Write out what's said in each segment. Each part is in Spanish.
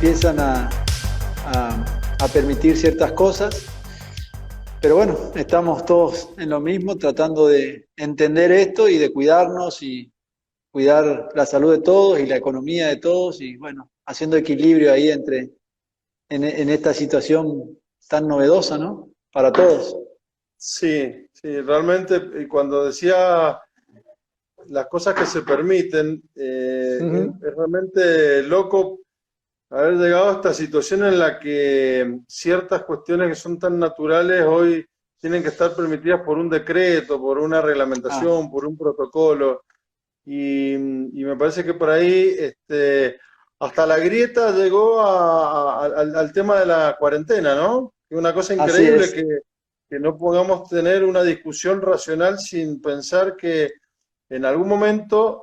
empiezan a permitir ciertas cosas. Pero bueno, estamos todos en lo mismo, tratando de entender esto y de cuidarnos y cuidar la salud de todos y la economía de todos y bueno, haciendo equilibrio ahí en esta situación tan novedosa, ¿no? Para todos. Sí, sí, realmente, y cuando decía las cosas que se permiten, Ujú. es realmente loco haber llegado a esta situación en la que ciertas cuestiones que son tan naturales hoy tienen que estar permitidas por un decreto, por una Ah, reglamentación, por un protocolo. Y me parece que por ahí hasta la grieta llegó al tema de la cuarentena, ¿no? Es una cosa así increíble es. que no podamos tener una discusión racional sin pensar que en algún momento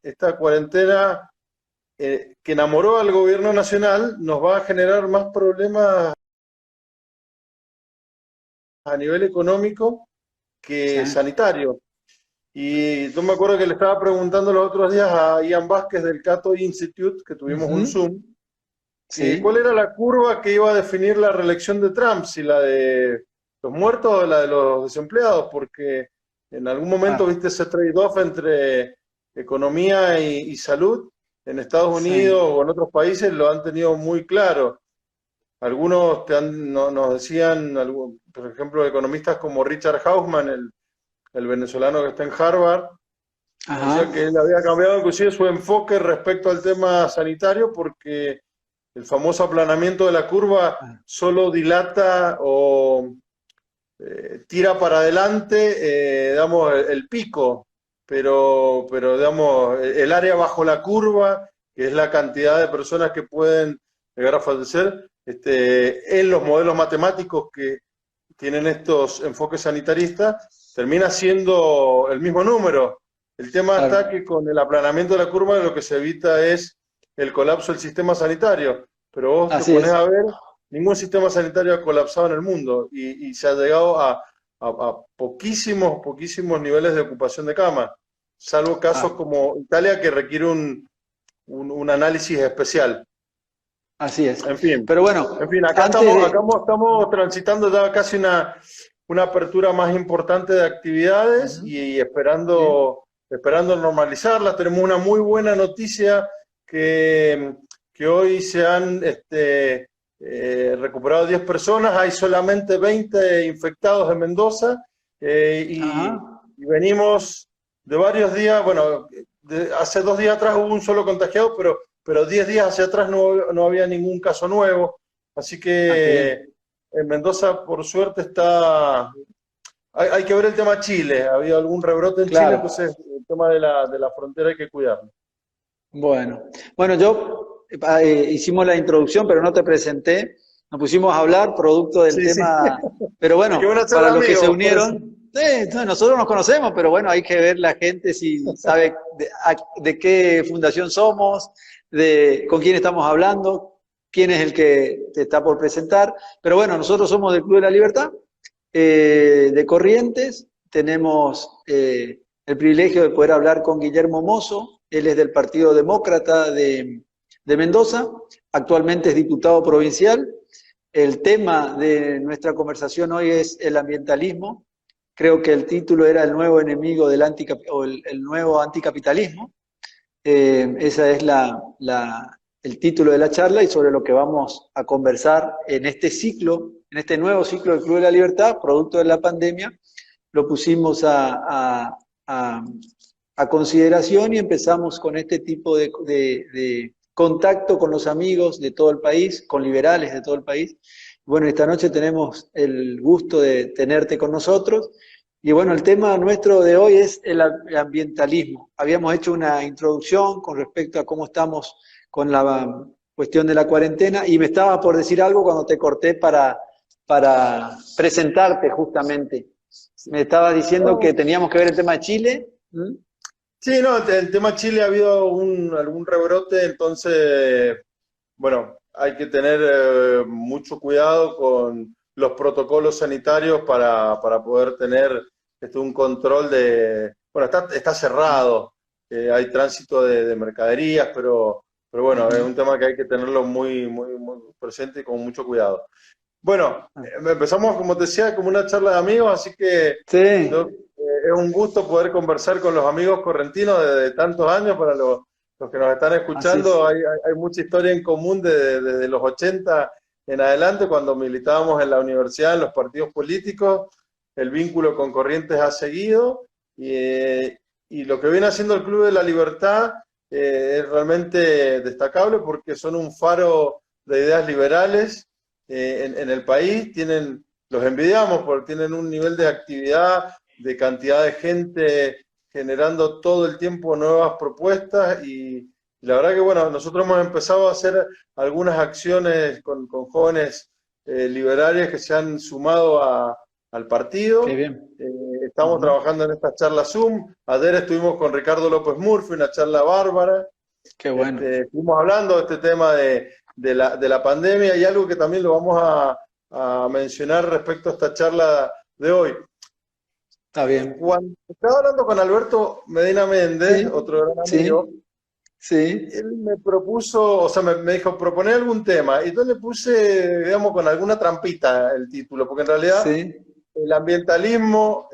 esta cuarentena que enamoró al gobierno nacional nos va a generar más problemas a nivel económico Sí. que sanitario. Y yo me acuerdo que le estaba preguntando los otros días a Ian Vázquez del Cato Institute, que tuvimos un Ujú. Zoom, que cuál Sí. era la curva que iba a definir la reelección de Trump, si la de los muertos o la de los desempleados, porque en algún momento Ah, viste ese trade-off entre economía y salud. En Estados Unidos sí. o en otros países lo han tenido muy claro. Algunos nos decían, por ejemplo, economistas como Richard Hausman, el venezolano que está en Harvard, nos decía Ajá. que él había cambiado inclusive su enfoque respecto al tema sanitario porque el famoso aplanamiento de la curva Ah, solo dilata o tira para adelante, digamos, el pico, pero digamos, el área bajo la curva, que es la cantidad de personas que pueden llegar a fallecer, en los modelos matemáticos que tienen estos enfoques sanitaristas, termina siendo el mismo número. El tema está claro. que con el aplanamiento de la curva lo que se evita es el colapso del sistema sanitario. Pero vos te Así pones es. a ver, ningún sistema sanitario ha colapsado en el mundo y se ha llegado a poquísimos niveles de ocupación de cama, salvo casos Ah, como Italia que requiere un análisis especial. así es. En fin, Pero bueno, en fin, acá antes estamos, acá de... estamos transitando ya casi una apertura más importante de actividades Ujú. y Sí. esperando normalizarlas. Tenemos una muy buena noticia que, que hoy se han recuperado 10 personas, hay solamente 20 infectados en Mendoza Ajá. y venimos de varios días, bueno, hace 2 días atrás hubo un solo contagiado, pero 10 días hacia atrás no había ningún caso nuevo. Así Ah, qué que bien. en Mendoza, por suerte, está. Hay que ver el tema Chile. Ha habido algún rebrote en Chile, Claro. entonces el tema de la frontera hay que cuidarlo. Bueno, bueno, yo hicimos la introducción, pero no te presenté. Nos pusimos a hablar producto del Sí, sí. tema, pero Es que bueno, van a ser para los que se amigos, por eso. unieron, no, nosotros nos conocemos, pero bueno, hay que ver la gente si sabe de qué fundación somos, de con quién estamos hablando, quién es el que te está por presentar. Pero bueno, nosotros somos del Club de la Libertad, de Corrientes. Tenemos el privilegio de poder hablar con Guillermo Mozo. Él es del Partido Demócrata de Mendoza. Actualmente es diputado provincial. El tema de nuestra conversación hoy es el ambientalismo. Creo que el título era el nuevo enemigo del o el nuevo anticapitalismo. Esa es el título de la charla y sobre lo que vamos a conversar en este ciclo, en este nuevo ciclo del Club de la Libertad, producto de la pandemia. Lo pusimos a, a consideración y empezamos con este tipo de contacto con los amigos de todo el país, con liberales de todo el país. Bueno, esta noche tenemos el gusto de tenerte con nosotros. Y bueno, el tema nuestro de hoy es el ambientalismo. Habíamos hecho una introducción con respecto a cómo estamos con la cuestión de la cuarentena y me estaba por decir algo cuando te corté para presentarte justamente. Me estabas diciendo que No, teníamos que ver el tema de Chile. ¿Mm? sí, no, el tema Chile ha habido algún rebrote, entonces, bueno, hay que tener mucho cuidado con los protocolos sanitarios para poder tener un control de. Bueno, está cerrado, hay tránsito de mercaderías, pero bueno, es Ujú. un tema que hay que tenerlo muy presente y con mucho cuidado. Bueno, Ah, empezamos, como te decía, como una charla de amigos, así que sí, es un gusto poder conversar con los amigos correntinos de tantos años. Para los que nos están así escuchando, es. hay mucha historia en común desde los 80 en adelante, cuando militábamos en la universidad, en los partidos políticos. El vínculo con Corrientes ha seguido y lo que viene haciendo el Club de la Libertad es realmente destacable porque son un faro de ideas liberales en el país. Los envidiamos porque tienen un nivel de actividad, de cantidad de gente generando todo el tiempo nuevas propuestas y la verdad que bueno, nosotros hemos empezado a hacer algunas acciones con jóvenes liberales que se han sumado al Qué partido. bien. Estamos Ujú. trabajando en esta charla Zoom. Ayer estuvimos con Ricardo López Murphy, una charla bárbara. Qué bueno. Estuvimos hablando de este tema de la pandemia y algo que también lo vamos a mencionar respecto a esta charla de hoy. Está bien. Cuando estaba hablando con Alberto Medina Méndez, Sí, otro gran amigo, sí, sí, él me propuso, o sea, me dijo, proponer algún tema. Y entonces le puse, digamos, con alguna trampita el título, porque en realidad sí, el ambientalismo,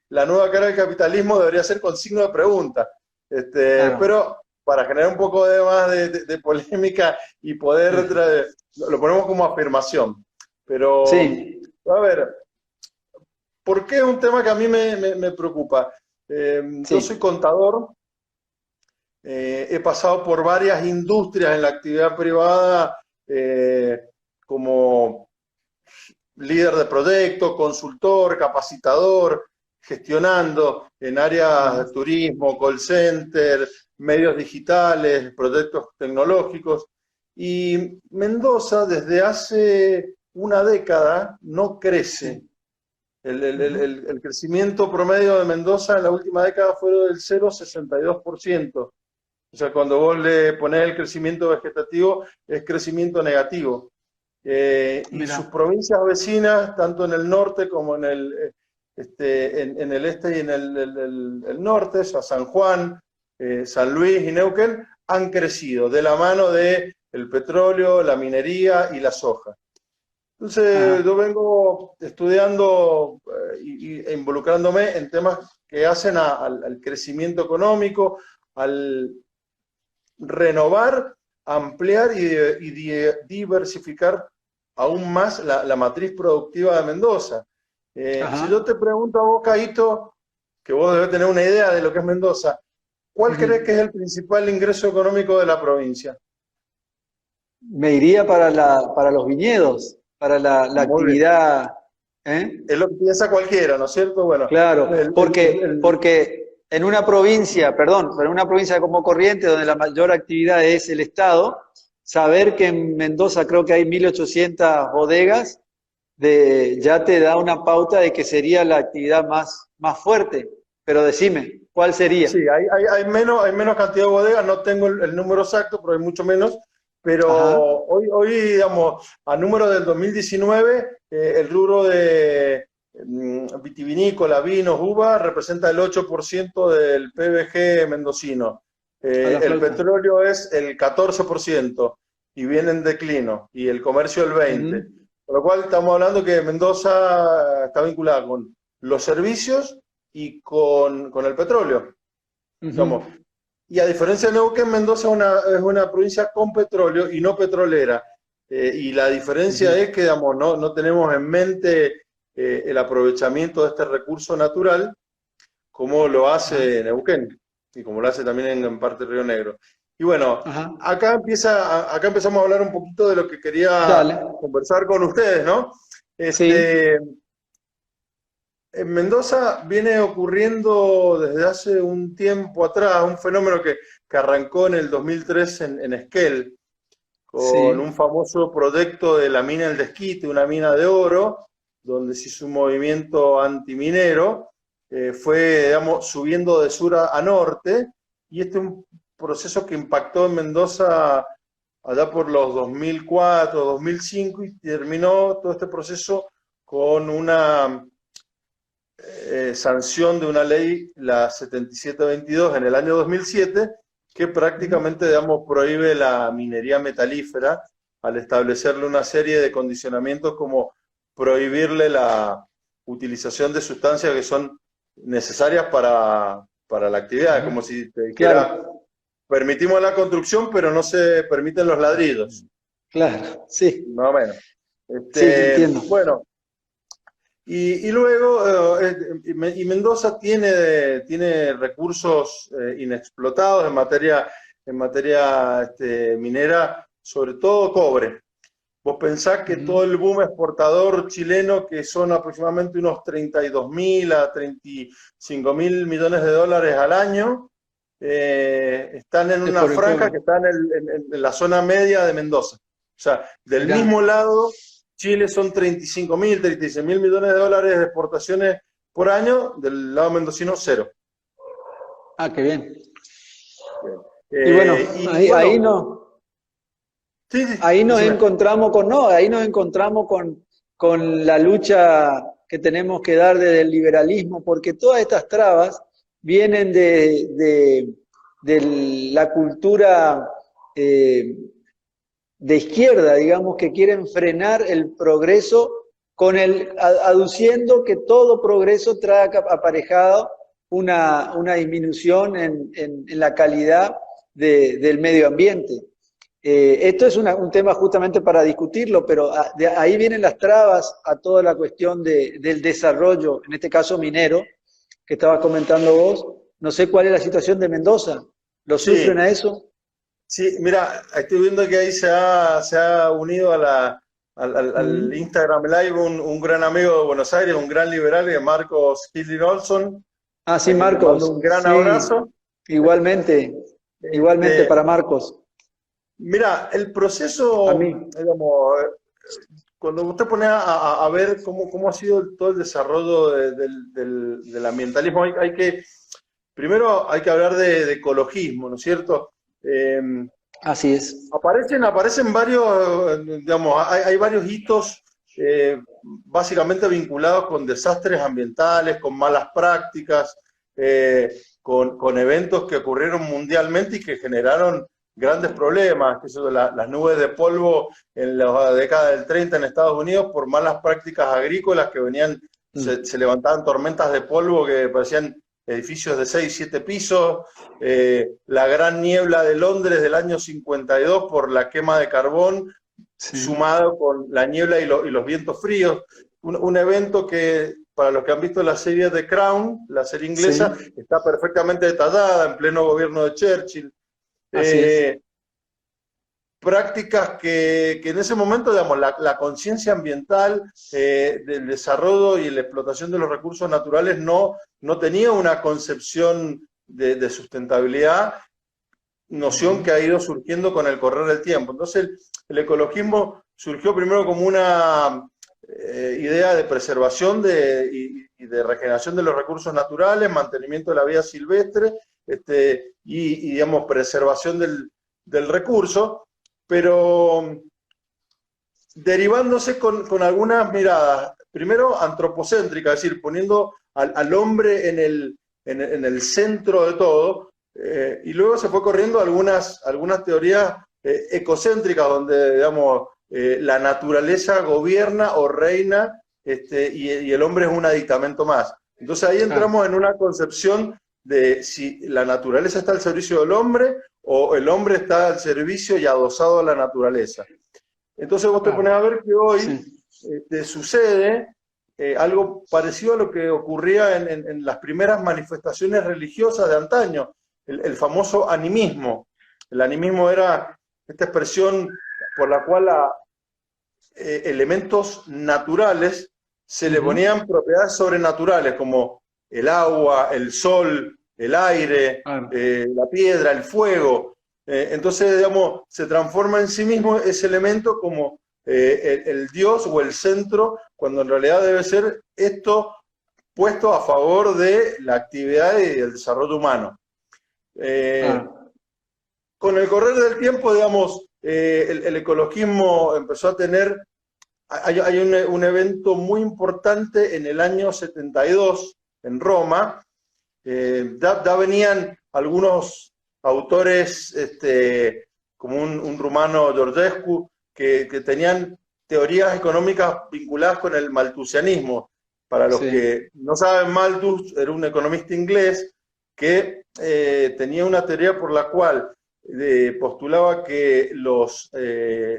la nueva cara del capitalismo debería ser con signo de pregunta. claro. Pero para generar un poco de más de polémica y poder, lo ponemos como afirmación. Pero, Sí, a ver, ¿por qué es un tema que a mí me preocupa? Yo soy sí. contador, he pasado por varias industrias en la actividad privada, como líder de proyecto, consultor, capacitador, gestionando en áreas Ujú. de turismo, call center, medios digitales, proyectos tecnológicos. Y Mendoza desde hace una década no crece. Sí. Ujú. El crecimiento promedio de Mendoza en la última década fue del 0,62%. O sea, cuando vos le ponés el crecimiento vegetativo, es crecimiento negativo. Y sus Mira. provincias vecinas, tanto en el norte como en el este y en el norte, o sea, San Juan, San Luis y Neuquén, han crecido de la mano del petróleo, la minería y la soja. Entonces, Ajá. yo vengo estudiando e involucrándome en temas que hacen al crecimiento económico, al renovar, ampliar y diversificar aún más la matriz productiva de Mendoza. Si yo Ajá. te pregunto a vos, Caíto, que vos debes tener una idea de lo que es Mendoza, ¿cuál crees que es Ujú. el principal ingreso económico de la provincia? Me iría para los viñedos, para la Muy bien. actividad. ¿Eh? Es lo que piensa cualquiera, ¿no es cierto? Bueno, Claro, el, el- el- porque en una provincia, perdón, pero en una provincia como Corrientes, donde la mayor actividad es el Estado, saber que en Mendoza creo que hay 1.800 bodegas, ya te da una pauta de que sería la actividad más fuerte. Pero decime, ¿cuál sería? Sí, hay menos cantidad de bodegas, no tengo el número exacto, pero hay mucho menos. Pero Ajá, hoy, digamos, a número del 2019, el rubro de vitivinícola, vinos, uvas, representa el 8% del PBG mendocino. a la El flauta. petróleo es el 14% y viene en declino, y el comercio el 20%. Ujú, Con lo cual estamos hablando que Mendoza está vinculada con los servicios y con el petróleo. Digamos. ujú, Y a diferencia de Neuquén, Mendoza es una provincia con petróleo y no petrolera. Y la diferencia ujú. es que, digamos, no tenemos en mente el aprovechamiento de este recurso natural como lo Ajá, hace Neuquén y como lo hace también en parte Río Negro. Y bueno, ajá. acá empezamos a hablar un poquito de lo que quería Dale. conversar con ustedes, ¿no? Sí, Este, en Mendoza viene ocurriendo desde hace un tiempo atrás un fenómeno que arrancó en el 2003 en Esquel, con un sí. famoso proyecto de la mina El Desquite, una mina de oro, donde se hizo un movimiento antiminero, fue, digamos, subiendo de sur a norte, y este es un proceso que impactó en Mendoza allá por los 2004, 2005, y terminó todo este proceso con una sanción de una ley, la 7722, en el año 2007, que prácticamente, digamos, prohíbe la minería metalífera al establecerle una serie de condicionamientos como prohibirle la utilización de sustancias que son necesarias para la actividad, como si te dijera, Claro, permitimos la construcción, pero no se permiten los ladrillos, claro, sí, más o menos. sí, entiendo. Bueno, y luego, y Mendoza tiene recursos inexplotados en materia minera, sobre todo cobre. Vos pensás que todo Ujú. el boom exportador chileno, que son aproximadamente unos 32.000 a 35.000 millones de dólares al año, están en Es una por el franja cobre. que está en la zona media de Mendoza. O sea, del Mirá. mismo lado, Chile son 35.000, 36.000 millones de dólares de exportaciones por año, del lado mendocino cero. Ah, qué bien. Y bueno, Y ahí bueno, no. sí, sí, Ahí nos decime. encontramos con, no, ahí nos encontramos con la lucha que tenemos que dar desde el liberalismo, porque todas estas trabas vienen de la cultura eh, de izquierda, digamos, que quieren frenar el progreso aduciendo que todo progreso trae aparejado una disminución en la calidad del medio ambiente. Esto es un tema justamente para discutirlo, pero de ahí vienen las trabas a toda la cuestión del desarrollo, en este caso minero, que estabas comentando vos. No sé cuál es la situación de Mendoza. ¿Lo sufren Sí, a eso? sí, mira, estoy viendo que ahí se ha unido al Mm. Instagram Live un gran amigo de Buenos Aires, un gran liberal, que es Marcos Hildy Olson, Ah, sí, a quien le mando Marcos. un gran Sí, abrazo. igualmente. Igualmente Este, para Marcos. mira, el A proceso, mí. digamos, cuando usted pone a ver cómo ha sido todo el desarrollo del ambientalismo, primero hay que hablar de ecologismo, ¿no es cierto? Así es. Aparecen varios, digamos, hay varios hitos básicamente vinculados con desastres ambientales, con malas prácticas, con eventos que ocurrieron mundialmente y que generaron grandes problemas, que son las nubes de polvo en la década del 30 en Estados Unidos por malas prácticas agrícolas que venían, Mm. se levantaban tormentas de polvo que parecían edificios de 6 7 pisos, la gran niebla de Londres del año 52 por la quema de carbón, Sí. sumado con la niebla y los vientos fríos. Un evento que, para los que han visto la serie The Crown, la serie inglesa, Sí. está perfectamente detallada en pleno gobierno de Churchill. Así es. Eh, Prácticas que en ese momento, digamos, la conciencia ambiental del desarrollo y la explotación de los recursos naturales no tenía una concepción de sustentabilidad, noción que Ujú. ha ido surgiendo con el correr del tiempo. Entonces, el ecologismo surgió primero como una idea de preservación y de regeneración de los recursos naturales, mantenimiento de la vida silvestre digamos, preservación del recurso, pero derivándose con algunas miradas, primero antropocéntricas, es decir, poniendo al hombre en el centro de todo, y luego se fue corriendo algunas teorías ecocéntricas, donde, digamos, la naturaleza gobierna o reina, y el hombre es un aditamento más. Entonces ahí Ah, entramos en una concepción de si la naturaleza está al servicio del hombre o el hombre está al servicio y adosado a la naturaleza. Entonces vos te pones ah, a ver que hoy sí. sucede algo parecido a lo que ocurría en las primeras manifestaciones religiosas de antaño, el famoso animismo. El animismo era esta expresión por la cual a elementos naturales se le Ujú. ponían propiedades sobrenaturales como el agua, el sol, el aire, Claro. la piedra, el fuego. Entonces, digamos, se transforma en sí mismo ese elemento como el dios o el centro, cuando en realidad debe ser esto puesto a favor de la actividad y el desarrollo humano. Eh, Ah, con el correr del tiempo, digamos, el ecologismo empezó a tener hay un evento muy importante en el año 72 en Roma. Ya venían autores como un rumano, Georgescu, que tenían teorías económicas vinculadas con el malthusianismo. Para los que no saben, Malthus era un economista inglés que tenía una teoría por la cual postulaba que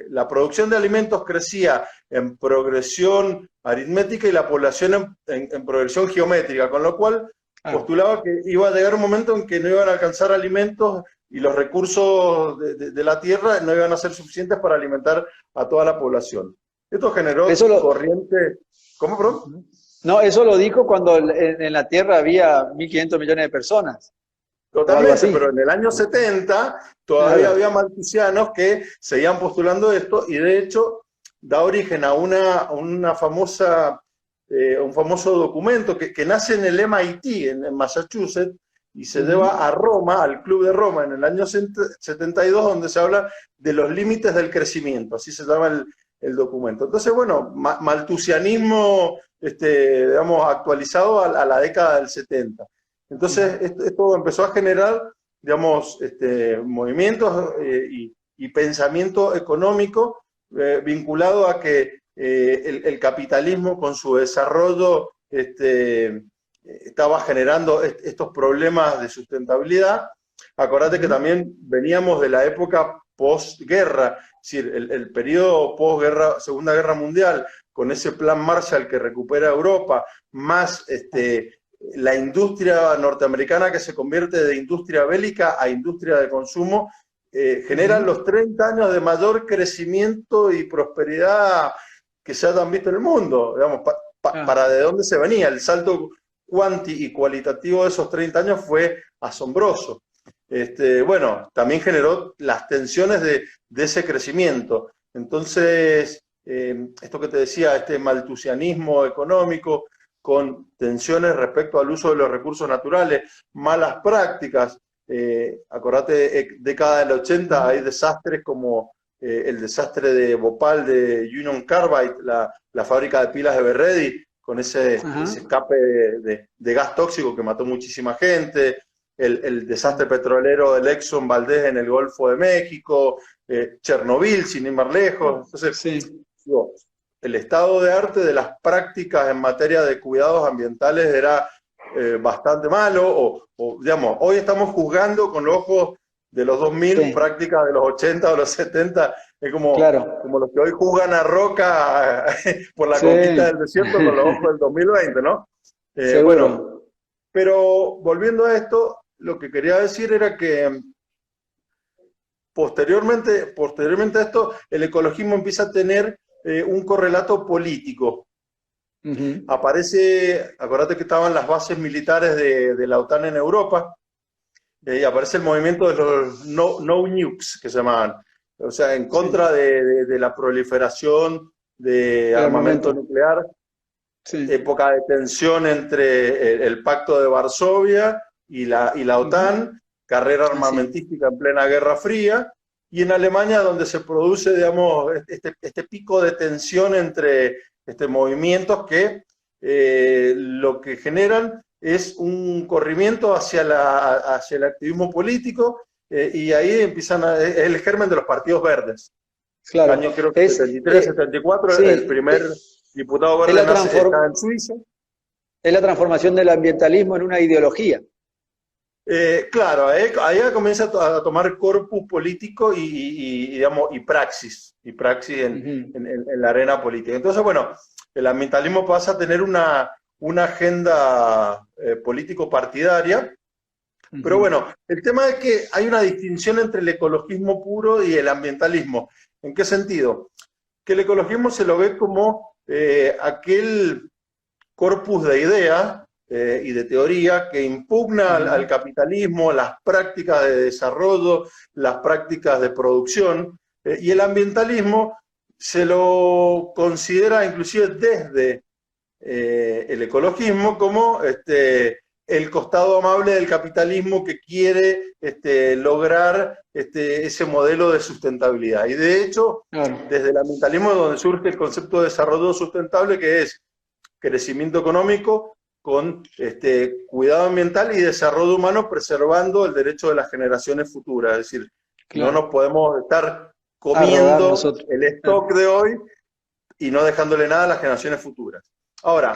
la producción de alimentos crecía en progresión aritmética y la población en progresión geométrica, con lo cual postulaba que iba a llegar un momento en que no iban a alcanzar alimentos y los recursos de la tierra no iban a ser suficientes para alimentar a toda la población. Esto generó corriente... ¿Cómo, perdón? No, eso lo dijo cuando en la Tierra había 1.500 millones de personas. Totalmente, pero en el año 70 todavía había malthusianos que seguían postulando esto, y de hecho da origen a un famoso documento que nace en el MIT, en Massachusetts, y se lleva a Roma, al Club de Roma, en el año 72, donde se habla de los límites del crecimiento, así se llama el documento. Entonces, bueno, malthusianismo, digamos, actualizado a la década del 70. Entonces, esto empezó a generar, digamos, movimientos y pensamiento económico vinculado a que el capitalismo, con su desarrollo, estaba generando estos problemas de sustentabilidad. Acordate que también veníamos de la época posguerra, es decir, el periodo posguerra, Segunda Guerra Mundial, con ese plan Marshall que recupera Europa, más la industria norteamericana que se convierte de industria bélica a industria de consumo, generan los 30 años de mayor crecimiento y prosperidad que se hayan visto en el mundo, digamos, para de dónde se venía. El salto cuanti y cualitativo de esos 30 años fue asombroso. Bueno, también generó las tensiones de ese crecimiento. Entonces, esto que te decía, este malthusianismo económico, con tensiones respecto al uso de los recursos naturales, malas prácticas. Acordate, década del 80 hay desastres como el desastre de Bhopal de Union Carbide, la fábrica de pilas de Berredi, con ese escape de gas tóxico que mató muchísima gente, el desastre petrolero del Exxon Valdez en el Golfo de México, Chernobyl, sin ir más lejos. Entonces, digo, el estado de arte de las prácticas en materia de cuidados ambientales era bastante malo, o digamos, hoy estamos juzgando con los ojos de los 2000, prácticas de los 80 o los 70, es como, como los que hoy juzgan a Roca por la conquista del desierto con los ojos del 2020, ¿no? Bueno, pero volviendo a esto, lo que quería decir era que posteriormente a esto, el ecologismo empieza a tener un correlato político. Aparece, acordate que estaban las bases militares de la OTAN en Europa, y aparece el movimiento de los no nukes, que se llamaban, o sea, en contra de la proliferación de armamento nuclear, época de tensión entre el Pacto de Varsovia y la OTAN, carrera armamentística en plena Guerra Fría, y en Alemania donde se produce, digamos, este pico de tensión entre movimientos que lo que generan es un corrimiento hacia el activismo político, y ahí empiezan es el germen de los partidos verdes. Claro. Año creo que 73, 74, el primer diputado verde está en Suiza. Es la transformación del ambientalismo en una ideología. Claro, ahí comienza a tomar corpus político digamos, y praxis en la arena política. Entonces, bueno, el ambientalismo pasa a tener una agenda político-partidaria, pero bueno, el tema es que hay una distinción entre el ecologismo puro y el ambientalismo. ¿En qué sentido? Que el ecologismo se lo ve como aquel corpus de ideas y de teoría que impugna al capitalismo, las prácticas de desarrollo, las prácticas de producción, y el ambientalismo se lo considera inclusive desde el ecologismo como el costado amable del capitalismo que quiere lograr ese modelo de sustentabilidad. Y de hecho, desde el ambientalismo es donde surge el concepto de desarrollo sustentable, que es crecimiento económico con cuidado ambiental y desarrollo humano, preservando el derecho de las generaciones futuras. Es decir, no nos podemos estar comiendo el stock de hoy y no dejándole nada a las generaciones futuras. Ahora,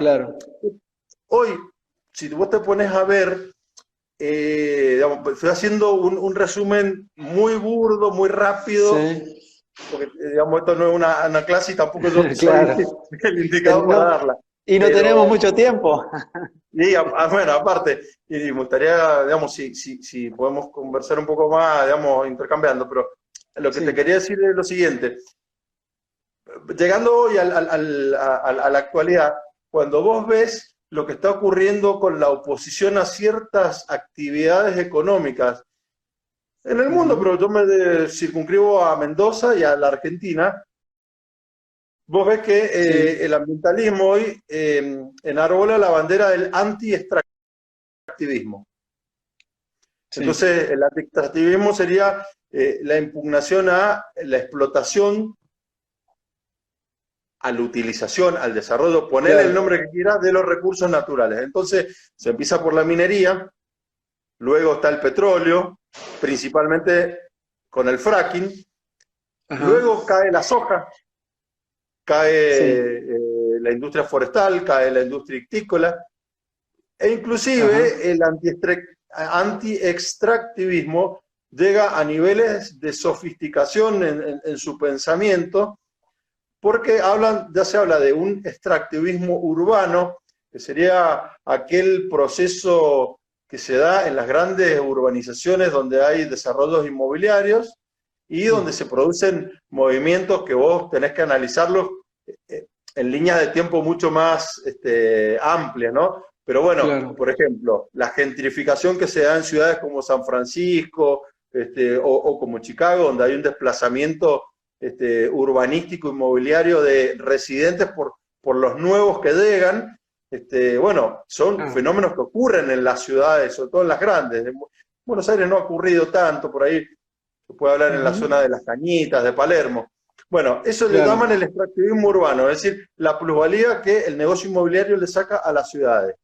hoy, si vos te pones a ver, digamos, estoy haciendo un resumen muy burdo, muy rápido, porque digamos, esto no es una clase y tampoco yo soy el indicado para darla. Y no tenemos mucho tiempo. Y bueno, aparte, y me gustaría, digamos, si podemos conversar un poco más, digamos, intercambiando, pero lo que te quería decir es lo siguiente. Llegando hoy a la actualidad, cuando vos ves lo que está ocurriendo con la oposición a ciertas actividades económicas en el mundo, pero yo me circunscribo a Mendoza y a la Argentina, vos ves que el ambientalismo hoy enarbola la bandera del anti-extractivismo. Entonces, el anti-extractivismo sería la impugnación a la explotación, a la utilización, al desarrollo, ponerle el nombre que quieras, de los recursos naturales. Entonces, se empieza por la minería, luego está el petróleo, principalmente con el fracking, luego cae la soja, cae la industria forestal, cae la industria ictícola, e inclusive el anti-extractivismo llega a niveles de sofisticación en su pensamiento, porque ya se habla de un extractivismo urbano, que sería aquel proceso que se da en las grandes urbanizaciones donde hay desarrollos inmobiliarios y donde se producen movimientos que vos tenés que analizarlos en líneas de tiempo mucho más amplias, ¿no? Pero bueno, por ejemplo, la gentrificación que se da en ciudades como San Francisco o como Chicago, donde hay un desplazamiento urbanístico, inmobiliario de residentes por los nuevos que llegan, bueno, son fenómenos que ocurren en las ciudades, sobre todo en las grandes. En Buenos Aires no ha ocurrido tanto, por ahí se puede hablar en la zona de Las Cañitas, de Palermo. Bueno, eso le llaman el extractivismo urbano, es decir, la plusvalía que el negocio inmobiliario le saca a las ciudades.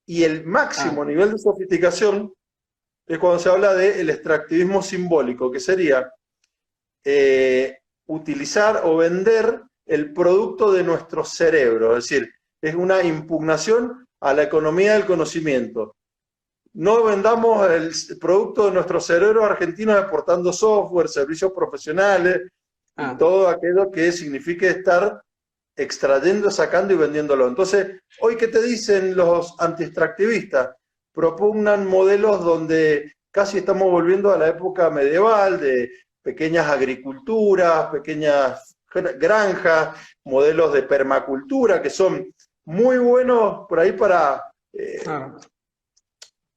Y el máximo nivel de sofisticación es cuando se habla del extractivismo simbólico, que sería utilizar o vender el producto de nuestro cerebro, es decir, es una impugnación a la economía del conocimiento. No vendamos el producto de nuestro cerebro argentino exportando software, servicios profesionales, y todo aquello que signifique estar extrayendo, sacando y vendiéndolo. Entonces, hoy, ¿qué te dicen los anti-extractivistas? Propugnan modelos donde casi estamos volviendo a la época medieval, de pequeñas agriculturas, pequeñas granjas, modelos de permacultura, que son muy buenos por ahí para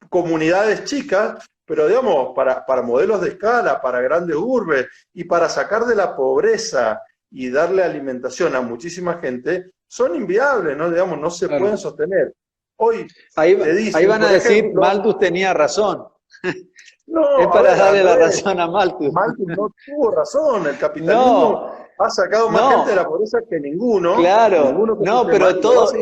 comunidades chicas, pero digamos, para modelos de escala, para grandes urbes, y para sacar de la pobreza y darle alimentación a muchísima gente, son inviables, ¿no? Digamos, no se pueden sostener. Hoy ahí dicen, van a decir, Malthus tenía razón. No, es para darle la razón a Malthus. Malthus no tuvo razón, el capitalismo ha sacado más gente de la pobreza que ninguno. Claro, pero todos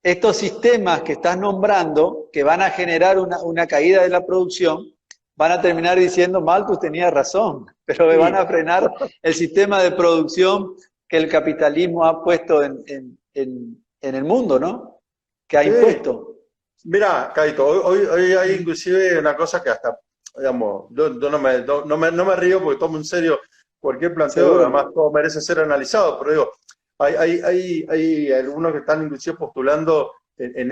estos sistemas que estás nombrando, que van a generar una caída de la producción, van a terminar diciendo, Malthus tenía razón, pero me van a frenar el sistema de producción que el capitalismo ha puesto en el mundo, ¿no? Que ha impuesto. Mira, Caito, hoy hay inclusive una cosa que hasta, digamos, yo no me río porque tomo en serio cualquier planteo, además todo merece ser analizado, pero digo, hay algunos que están inclusive postulando en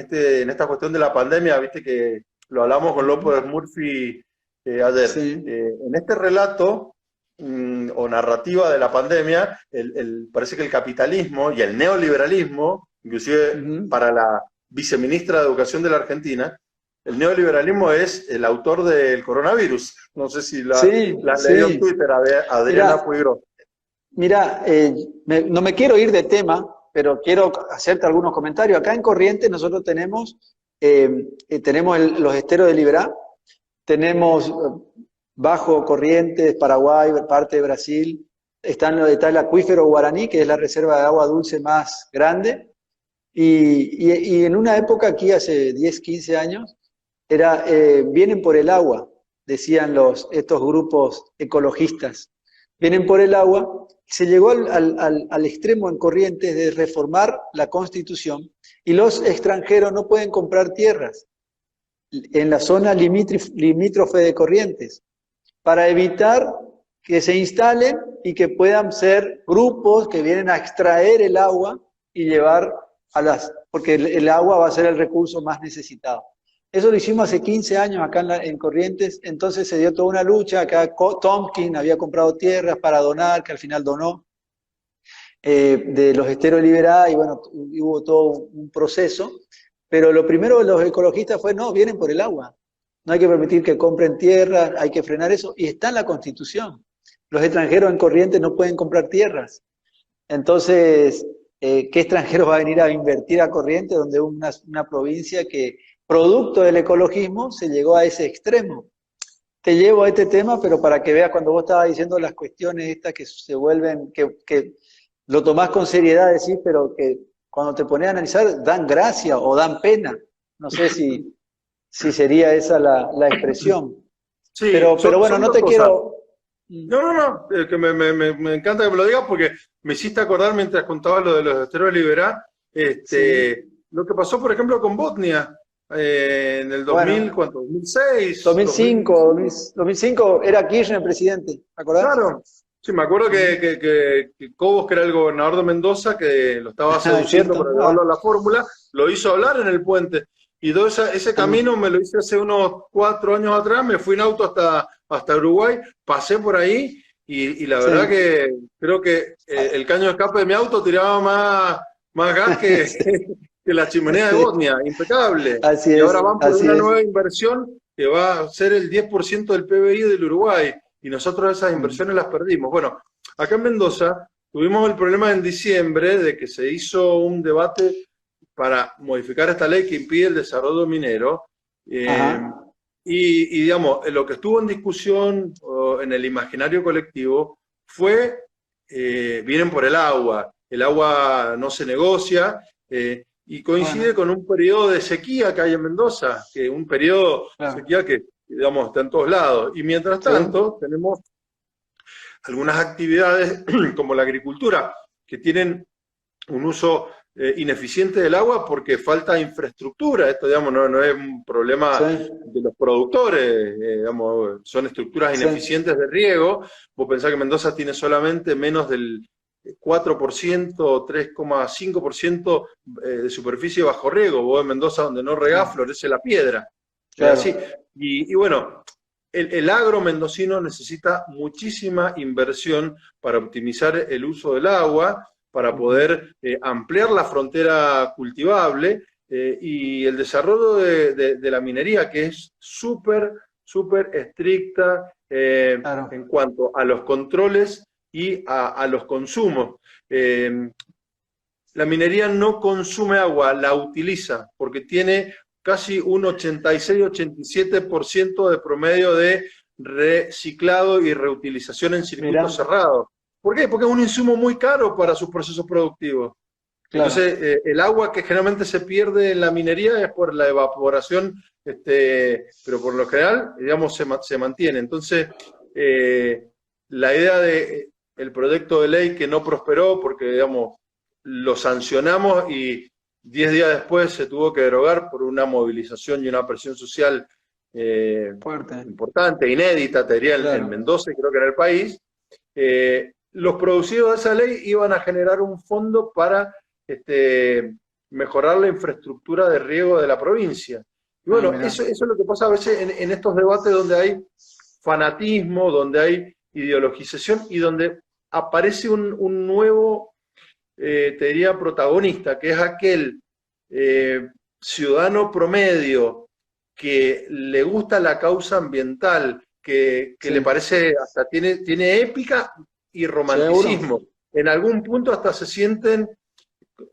esta cuestión de la pandemia, viste que lo hablamos con López Murphy ayer. En este relato o narrativa de la pandemia, parece que el capitalismo y el neoliberalismo, inclusive para la viceministra de Educación de la Argentina, el neoliberalismo es el autor del coronavirus. No sé si la leí en Twitter, Adriana Puigro. Mira, no me quiero ir de tema, pero quiero hacerte algunos comentarios. Acá en Corrientes nosotros tenemos los esteros de Liberá, tenemos bajo Corrientes, Paraguay, parte de Brasil, está el acuífero Guaraní, que es la reserva de agua dulce más grande. Y en una época aquí, hace 10, 15 años, vienen por el agua, decían estos grupos ecologistas. Vienen por el agua. Se llegó al extremo en Corrientes de reformar la Constitución y los extranjeros no pueden comprar tierras en la zona limítrofe de Corrientes para evitar que se instalen y que puedan ser grupos que vienen a extraer el agua y llevar porque el agua va a ser el recurso más necesitado. Eso lo hicimos hace 15 años acá en Corrientes, entonces se dio toda una lucha, acá Tompkins había comprado tierras para donar, que al final donó, de los Esteros Liberados, y bueno, hubo todo un proceso, pero lo primero de los ecologistas fue, no, vienen por el agua, no hay que permitir que compren tierras, hay que frenar eso, y está en la Constitución. Los extranjeros en Corrientes no pueden comprar tierras. Entonces, ¿qué extranjero va a venir a invertir a Corrientes, donde es una provincia que, producto del ecologismo, se llegó a ese extremo? Te llevo a este tema, pero para que veas, cuando vos estabas diciendo las cuestiones estas que se vuelven, que lo tomás con seriedad, decís, pero que cuando te pones a analizar, dan gracia o dan pena. No sé si sería esa la expresión. Sí, pero bueno, son no dos te cosas. quiero... No, que me encanta que me lo digas porque me hiciste acordar mientras contabas lo de los Esteros Liberados, Sí. lo que pasó, por ejemplo, con Bosnia en el 2000, Bueno, ¿cuánto? 2006, 2005, 2005 era Kirchner presidente, ¿te acordás? claro. Sí, me acuerdo que Cobos, que era el gobernador de Mendoza, que lo estaba seduciendo ¿Cierto? para llevarlo a la fórmula, lo hizo hablar en el puente. Y todo ese camino me lo hice hace unos 4 años atrás, me fui en auto hasta Uruguay, pasé por ahí y la verdad Sí. que creo que el caño de escape de mi auto tiraba más gas que, que la chimenea de Sí. Bosnia, impecable. Así Y es, ahora van por así una es. nueva inversión que va a ser el 10% del PBI del Uruguay. Y nosotros esas inversiones las perdimos. Bueno, acá en Mendoza tuvimos el problema en diciembre de que se hizo un debate para modificar esta ley que impide el desarrollo minero. Ajá. Digamos, lo que estuvo en discusión en el imaginario colectivo fue, vienen por el agua no se negocia, y coincide Bueno, con un periodo de sequía que hay en Mendoza, que un periodo de claro. sequía que, digamos, está en todos lados. Y mientras Sí. tanto, tenemos algunas actividades como la agricultura, que tienen un uso ineficiente del agua porque falta infraestructura. Esto, digamos, no es un problema Sí. de los productores, digamos, son estructuras Sí. ineficientes de riego. Vos pensás que Mendoza tiene solamente menos del 4%, 3,5% de superficie bajo riego. Vos en Mendoza, donde no regás, florece la piedra. Es Claro. así. Y bueno, el agro mendocino necesita muchísima inversión para optimizar el uso del agua, para poder ampliar la frontera cultivable, y el desarrollo de la minería, que es súper estricta Claro. en cuanto a los controles y a los consumos. La minería no consume agua, la utiliza, porque tiene casi un 86-87% de promedio de reciclado y reutilización en circuitos Mira, cerrados. ¿Por qué? Porque es un insumo muy caro para sus procesos productivos. claro. Entonces, el agua que generalmente se pierde en la minería es por la evaporación, pero por lo general, digamos, se mantiene. Entonces, la idea de el proyecto de ley que no prosperó porque, digamos, lo sancionamos y 10 días después se tuvo que derogar por una movilización y una presión social Fuerte. importante, inédita, te diría, en Claro. Mendoza y creo que en el país. Los producidos de esa ley iban a generar un fondo para mejorar la infraestructura de riego de la provincia. Y Ah, bueno, mira. eso es lo que pasa a veces en estos debates donde hay fanatismo, donde hay ideologización y donde aparece un nuevo, te diría, protagonista, que es aquel ciudadano promedio que le gusta la causa ambiental, que le Sí. parece, hasta tiene épica y Seguro. romanticismo. En algún punto hasta se sienten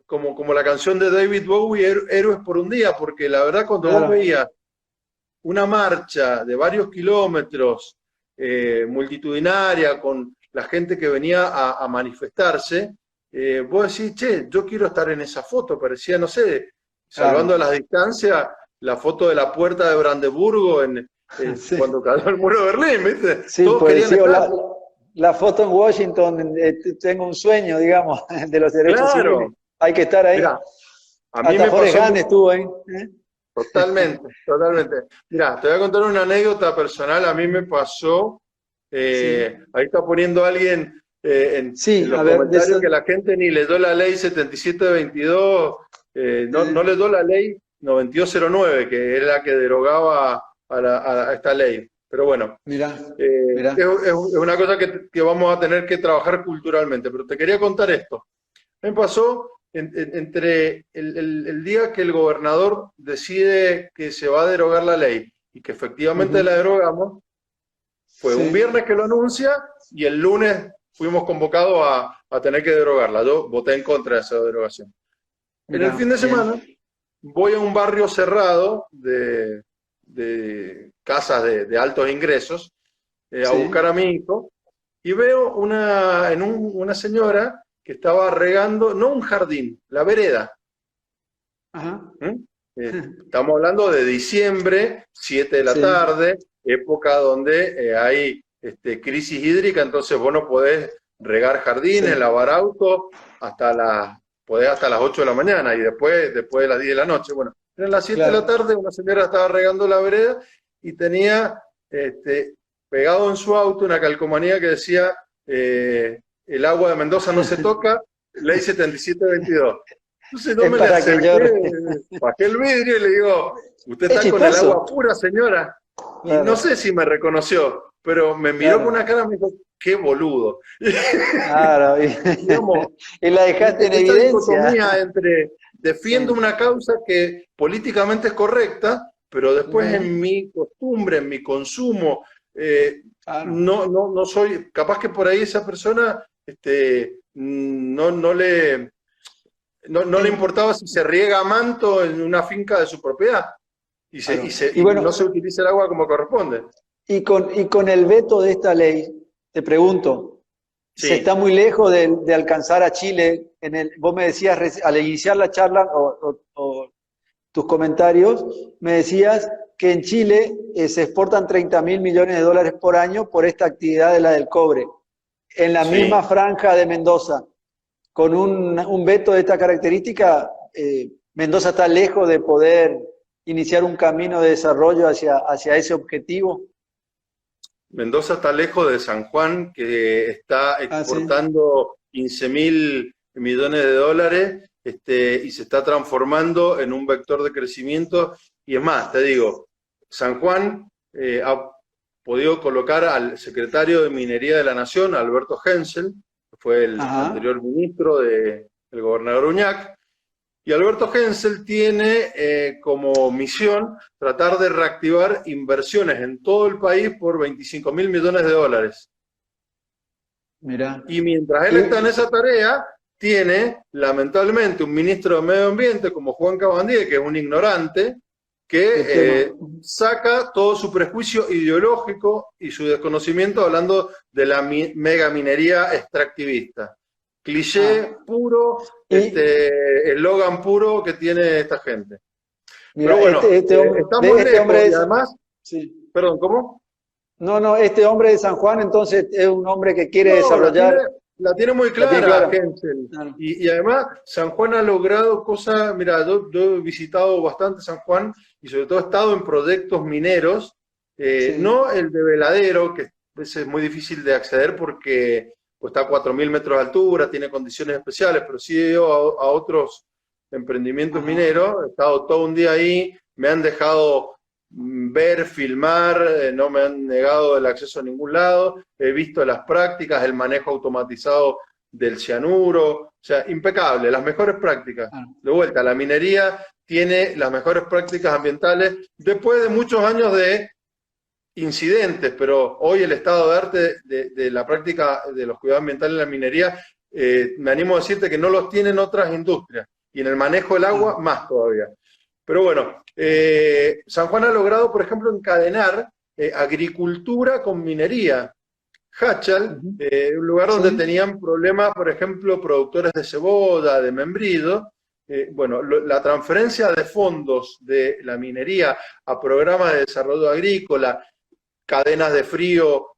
como la canción de David Bowie, Héroes por un día, porque la verdad cuando vos Claro. veías una marcha de varios kilómetros, multitudinaria, con la gente que venía a manifestarse, vos decís, che, yo quiero estar en esa foto, parecía, no sé, Claro. salvando las distancias, la foto de la puerta de Brandeburgo Sí, cuando cayó el muro de Berlín, ¿viste? sí, Todos pues querían sí, o estar. la foto en Washington, tengo un sueño, digamos, de los derechos civiles. Claro, Hay que estar ahí. mira, a mí Hasta me Forrest pasó Gump estuvo ahí. ¿Eh? totalmente, totalmente. Mira, te voy a contar una anécdota personal, a mí me pasó, Sí, ahí está poniendo alguien en sí, los a ver, de comentarios eso, que la gente ni leyó la ley 7722, no eh, leyó la ley 9209, que era la que derogaba a esta ley. Pero bueno, mirá, es mirá. una cosa que vamos a tener que trabajar culturalmente. Pero te quería contar esto. Me pasó entre el día que el gobernador decide que se va a derogar la ley y que efectivamente la Ujú. derogamos, fue un Sí, viernes que lo anuncia y el lunes fuimos convocados a tener que derogarla. Yo voté en contra de esa derogación. En el fin mirá, de bien. semana voy a un barrio cerrado de casas de altos ingresos a buscar a Sí, mi hijo y veo una señora que estaba regando, no un jardín, la vereda. ajá. ¿Mm? Estamos hablando de diciembre, 7 de la Sí, tarde, época donde hay crisis hídrica, entonces vos no podés regar jardines, sí, lavar autos, podés hasta las 8 de la mañana y después de las 10 de la noche. Bueno, eran las 7 de la claro. tarde, una señora estaba regando la vereda y tenía este, pegado en su auto una calcomanía que decía el agua de Mendoza no se toca, ley 7722. Entonces yo Es me le para que acerqué, llore. bajé el vidrio y le digo, ¿usted Es está con el agua chistoso. pura, señora? Y no sé Claro, si me reconoció, pero me miró con una claro, cara y me dijo, qué boludo. claro. Digamos, Y la dejaste en esa evidencia. dicotomía entre defiendo Sí. una causa que políticamente es correcta, pero después en Ujú. mi costumbre, en mi consumo, Claro. no soy, capaz que por ahí esa persona no le Y, importaba si se riega a manto en una finca de su propiedad claro. Y y no bueno, se utiliza el agua como corresponde. y con el veto de esta ley, te pregunto, ¿se está Sí, muy lejos de alcanzar a Chile? Vos me decías al iniciar la charla o tus comentarios, me decías que en Chile se exportan 30.000 millones de dólares por año por esta actividad de la del cobre. En la misma sí. franja de Mendoza, con un veto de esta característica, Mendoza está lejos de poder iniciar un camino de desarrollo hacia ese objetivo. Mendoza está lejos de San Juan, que está Ah, sí. exportando 15.000 millones de dólares y se está transformando en un vector de crecimiento. Y es más, te digo, San Juan ha podido colocar al secretario de Minería de la Nación, Alberto Hensel, que fue el Ajá. anterior ministro del gobernador Uñac. Y Alberto Hensel tiene como misión tratar de reactivar inversiones en todo el país por 25.000 millones de dólares. Mira. Y mientras él está en Y esa tarea, tiene lamentablemente un ministro de Medio Ambiente como Juan Cabandier, que es un ignorante, del tema. que saca todo su prejuicio ideológico y su desconocimiento hablando de la megaminería extractivista. Ah, Cliché puro, y eslogan puro que tiene esta gente. Pero mira, bueno, estamos este hombre lejos y es, además, sí. perdón, ¿cómo? No, no, este hombre de San Juan entonces es un hombre que quiere No, desarrollar, la tiene muy la tiene clara clara. Hensel. Claro. Y además, San Juan ha logrado cosas, mira, yo he visitado bastante San Juan y sobre todo he estado en proyectos mineros, Sí. no el de Veladero, que a veces es muy difícil de acceder porque pues, está a 4.000 metros de altura, tiene condiciones especiales, pero sí he ido a otros emprendimientos Ajá. mineros, he estado todo un día ahí, me han dejado ver, filmar, no me han negado el acceso a ningún lado, he visto las prácticas, el manejo automatizado del cianuro, o sea, impecable, las mejores prácticas. Claro. De vuelta, la minería tiene las mejores prácticas ambientales después de muchos años de incidentes, pero hoy el estado de arte de la práctica de los cuidados ambientales en la minería, me animo a decirte que no los tienen otras industrias, y en el manejo del agua Claro. más todavía. Pero bueno, San Juan ha logrado, por ejemplo, encadenar agricultura con minería. Hachal, Ujú. un lugar donde Sí. tenían problemas, por ejemplo, productores de cebolla, de membrillo. Bueno, la transferencia de fondos de la minería a programas de desarrollo agrícola, cadenas de frío,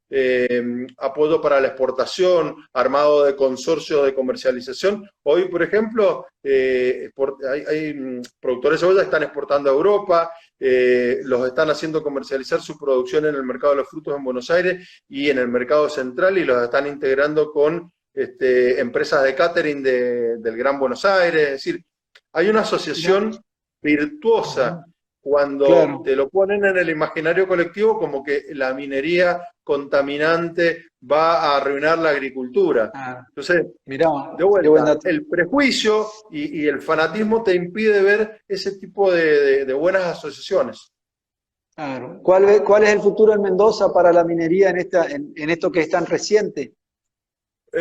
apoyo para la exportación, armado de consorcios de comercialización. Hoy, por ejemplo, hay productores de cebolla que están exportando a Europa, los están haciendo comercializar su producción en el mercado de los frutos en Buenos Aires y en el mercado central, y los están integrando con empresas de catering del Gran Buenos Aires. Es decir, hay una Mirá. asociación virtuosa Ujú. cuando Claro. te lo ponen en el imaginario colectivo como que la minería contaminante va a arruinar la agricultura. Ah, Entonces, mirá, de qué buen vuelta, dato. el prejuicio y el fanatismo te impide ver ese tipo de buenas asociaciones. Claro. ¿Cuál es el futuro en Mendoza para la minería en esto que es tan reciente?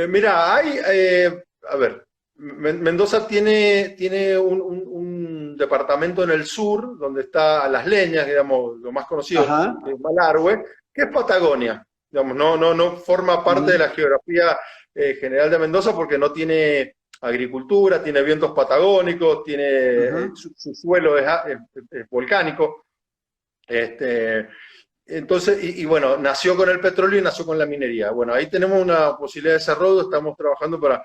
Mira, a ver, Mendoza tiene un departamento en el sur, donde está Las Leñas, digamos, lo más conocido, Ajá. que es Malargüe, que es Patagonia. Digamos, no forma parte de Mm, la geografía general de Mendoza porque no tiene agricultura, tiene vientos patagónicos, tiene, ajá. su suelo es volcánico. Este, entonces, bueno, nació con el petróleo y nació con la minería. Bueno, ahí tenemos una posibilidad de desarrollo, estamos trabajando para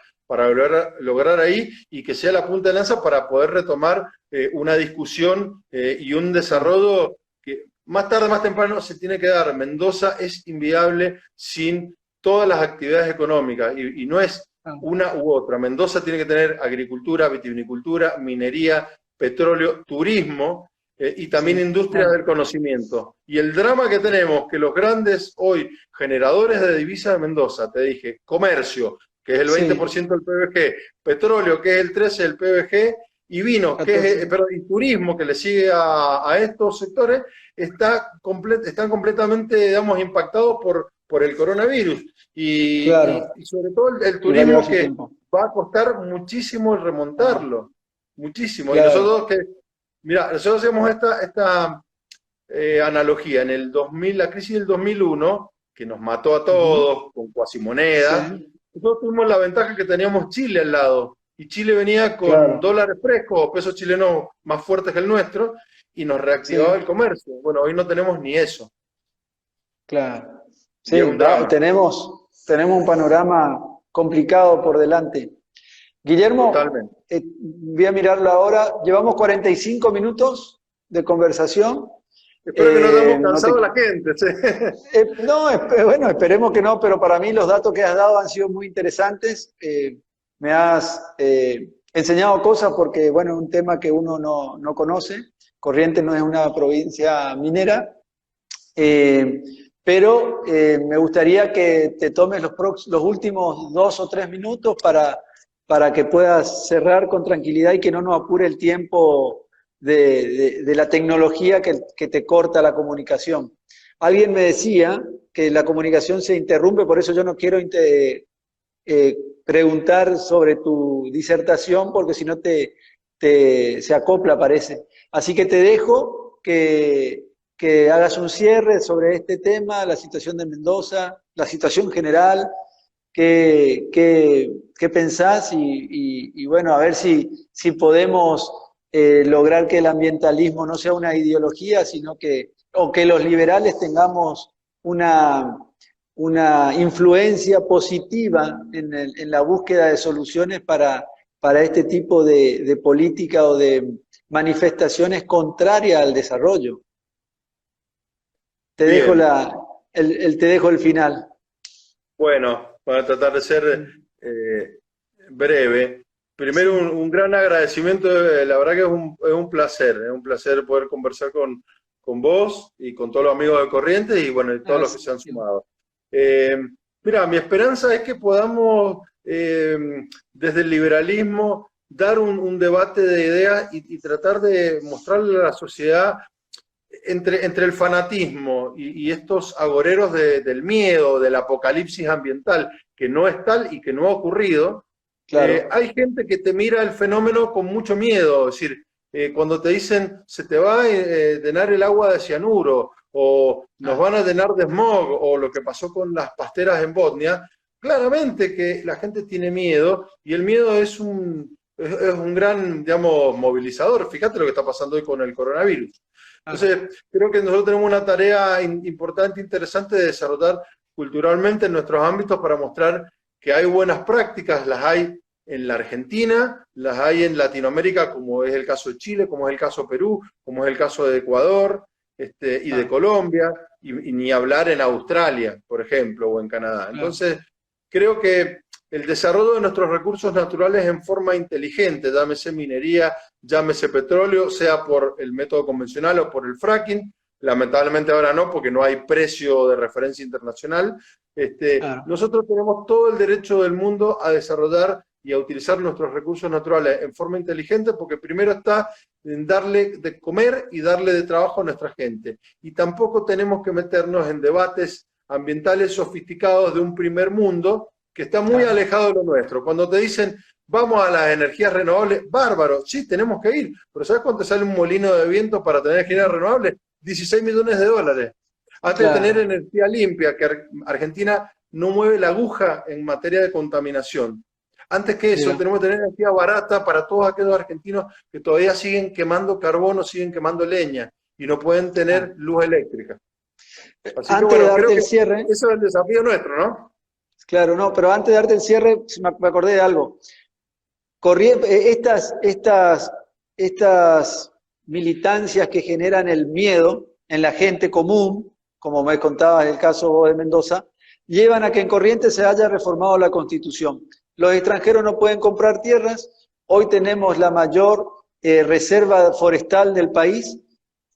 lograr ahí y que sea la punta de lanza para poder retomar una discusión y un Claro. desarrollo que más tarde, más temprano se tiene que dar. Mendoza es inviable sin todas las actividades económicas y no es Ah, una u otra. Mendoza tiene que tener agricultura, vitivinicultura, minería, petróleo, turismo, y también sí, industria claro. del conocimiento. Y el drama que tenemos, que los grandes hoy generadores de divisas de Mendoza, te dije, comercio, que es el Sí, 20% del PBG, petróleo, que es el 13% del PBG, y vinos, que 14. perdón, y turismo, que le sigue a estos sectores, están completamente, digamos, impactados por el coronavirus. Claro. Y sobre todo el Y va a llevar turismo, su que tiempo. va a costar muchísimo Ah, remontarlo, muchísimo. Y claro. nosotros que mira, nosotros hacemos esta analogía. En el 2000, la crisis del 2001, que nos mató a Ujú. todos con cuasimoneda, Sí, nosotros tuvimos la ventaja que teníamos Chile al lado. Y Chile venía con claro. dólares frescos o pesos chilenos más fuertes que el nuestro y nos reactivaba Sí, el comercio. Bueno, hoy no tenemos ni eso. claro. Y es Sí, un drama, tenemos un panorama complicado por delante. Guillermo, totalmente. voy a mirar la hora. Llevamos 45 minutos de conversación. Espero que no hayamos No te, cansado a la gente. ¿Sí? no, bueno, esperemos que no, pero para mí los datos que has dado han sido muy interesantes. Me has enseñado cosas porque, bueno, es un tema que uno no conoce. Corrientes no es una provincia minera, eh, pero me gustaría que te tomes los últimos 2 o 3 minutos para que puedas cerrar con tranquilidad y que no nos apure el tiempo de la tecnología que te corta la comunicación. Alguien me decía que la comunicación se interrumpe, por eso yo no quiero preguntar sobre tu disertación, porque si no se acopla, parece. Así que te dejo que hagas un cierre sobre este tema, la situación de Mendoza, la situación general, qué pensás y bueno, a ver si podemos lograr que el ambientalismo no sea una ideología, sino o que los liberales tengamos una, una influencia positiva en la búsqueda de soluciones para este tipo de política o de manifestaciones contrarias al desarrollo. Te dejo Bien, te dejo el final. bueno, para tratar de ser eh, breve. Primero, Sí, un gran agradecimiento. La verdad que es un placer, es un placer poder conversar con vos y con todos los amigos de Corrientes y bueno, y todos los que se han sumado. Eh, Mira, mi esperanza es que podamos, desde el liberalismo, dar un debate de ideas y tratar de mostrarle a la sociedad entre el fanatismo y estos agoreros del miedo, del apocalipsis ambiental, que no es tal y que no ha ocurrido, claro, hay gente que te mira el fenómeno con mucho miedo. Es decir, cuando te dicen se te va a llenar el agua de cianuro o nos van a llenar de smog, o lo que pasó con las pasteras en Bosnia, claramente que la gente tiene miedo, y el miedo es un gran, digamos, movilizador. Fíjate lo que está pasando hoy con el coronavirus. Entonces, creo que nosotros tenemos una tarea importante, interesante de desarrollar culturalmente en nuestros ámbitos para mostrar que hay buenas prácticas, las hay en la Argentina, las hay en Latinoamérica, como es el caso de Chile, como es el caso de Perú, como es el caso de Ecuador, y de Colombia, y ni hablar en Australia, por ejemplo, o en Canadá. Entonces, creo que el desarrollo de nuestros recursos naturales en forma inteligente, llámese minería, llámese petróleo, sea por el método convencional o por el fracking, lamentablemente ahora no, porque no hay precio de referencia internacional, nosotros tenemos todo el derecho del mundo a desarrollar y a utilizar nuestros recursos naturales en forma inteligente, porque primero está en darle de comer y darle de trabajo a nuestra gente. Y tampoco tenemos que meternos en debates ambientales sofisticados de un primer mundo que está muy alejado de lo nuestro. Cuando te dicen, vamos a las energías renovables, bárbaro, sí, tenemos que ir, pero ¿sabes cuánto sale un molino de viento para tener energía renovable? 16 millones de dólares. Antes de tener energía limpia, que Argentina no mueve la aguja en materia de contaminación. Antes que eso, tenemos que tener energía barata para todos aquellos argentinos que todavía siguen quemando carbono, siguen quemando leña, y no pueden tener luz eléctrica. Así antes que, de bueno, darte creo el que cierre, eso es el desafío nuestro, ¿no? claro, no, pero antes de darte el cierre, me acordé de algo. Estas militancias que generan el miedo en la gente común, como me contabas el caso de Mendoza, llevan a que en Corrientes se haya reformado la Constitución. Los extranjeros no pueden comprar tierras, hoy tenemos la mayor reserva forestal del país,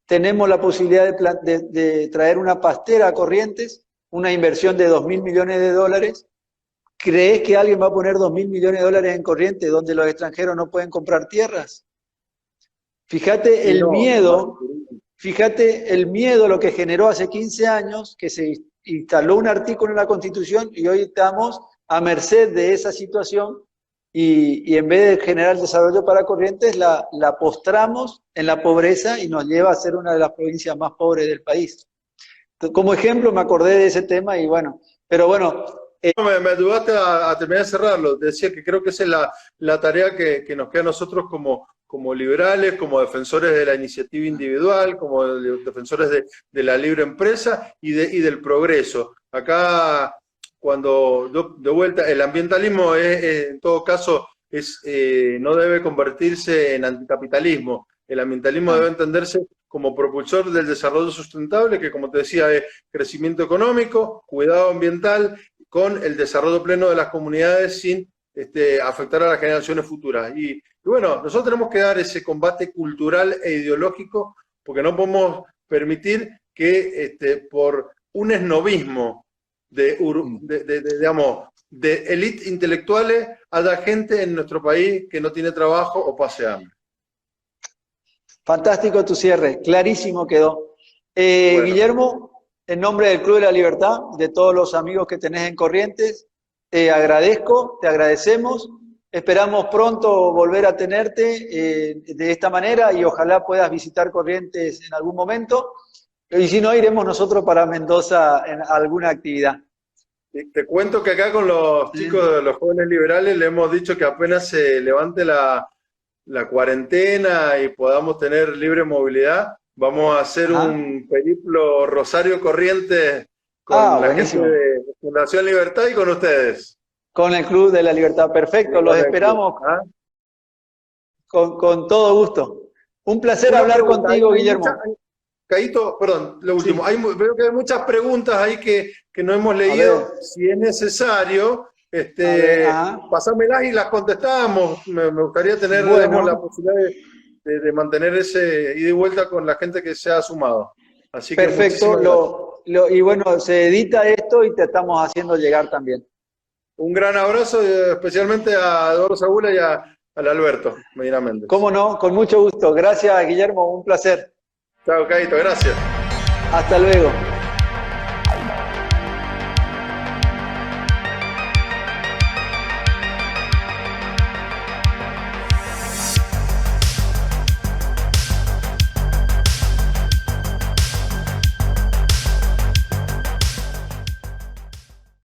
tenemos la posibilidad de traer una pastera a Corrientes, una inversión de 2.000 millones de dólares. ¿Crees que alguien va a poner 2.000 millones de dólares en Corrientes donde los extranjeros no pueden comprar tierras? Fíjate el miedo, fíjate el miedo lo que generó hace 15 años, que se instaló un artículo en la Constitución y hoy estamos a merced de esa situación y en vez de generar desarrollo para Corrientes, la postramos en la pobreza y nos lleva a ser una de las provincias más pobres del país. Como ejemplo me acordé de ese tema y bueno, pero bueno... Me ayudaste a terminar de cerrarlo. Decía que creo que esa es la tarea que nos queda a nosotros como liberales, como defensores de la iniciativa individual, como defensores de la libre empresa y del progreso. Acá, cuando de vuelta, el ambientalismo en todo caso no debe convertirse en anticapitalismo. El ambientalismo debe entenderse como propulsor del desarrollo sustentable, que como te decía es crecimiento económico, cuidado ambiental, con el desarrollo pleno de las comunidades sin afectar a las generaciones futuras. Y bueno, nosotros tenemos que dar ese combate cultural e ideológico, porque no podemos permitir que por un esnobismo digamos, de élite intelectuales haya gente en nuestro país que no tiene trabajo o pase hambre. Fantástico tu cierre, clarísimo quedó. Bueno. Guillermo, en nombre del Club de la Libertad, de todos los amigos que tenés en Corrientes, te agradezco, te agradecemos. Esperamos pronto volver a tenerte de esta manera y ojalá puedas visitar Corrientes en algún momento. Y si no, iremos nosotros para Mendoza en alguna actividad. Te cuento que acá con los chicos de los jóvenes liberales le hemos dicho que apenas se levante la cuarentena y podamos tener libre movilidad, vamos a hacer un periplo Rosario Corrientes con la gente de Fundación Libertad y con ustedes. Con el Club de la Libertad, perfecto, los esperamos con todo gusto. Un placer hablar contigo, Guillermo. Caíto, perdón, lo último. Veo que hay muchas preguntas ahí que no hemos leído. Si es necesario, pasámelas y las contestamos. Me gustaría tener la posibilidad de mantener ese ida y vuelta con la gente que se ha sumado. Así que perfecto, y bueno, se edita esto y te estamos haciendo llegar también. Un gran abrazo, especialmente a Eduardo Sagula y al Alberto Medina Méndez. Cómo no, con mucho gusto. Gracias, Guillermo, un placer. Chao, Caíto, gracias. Hasta luego.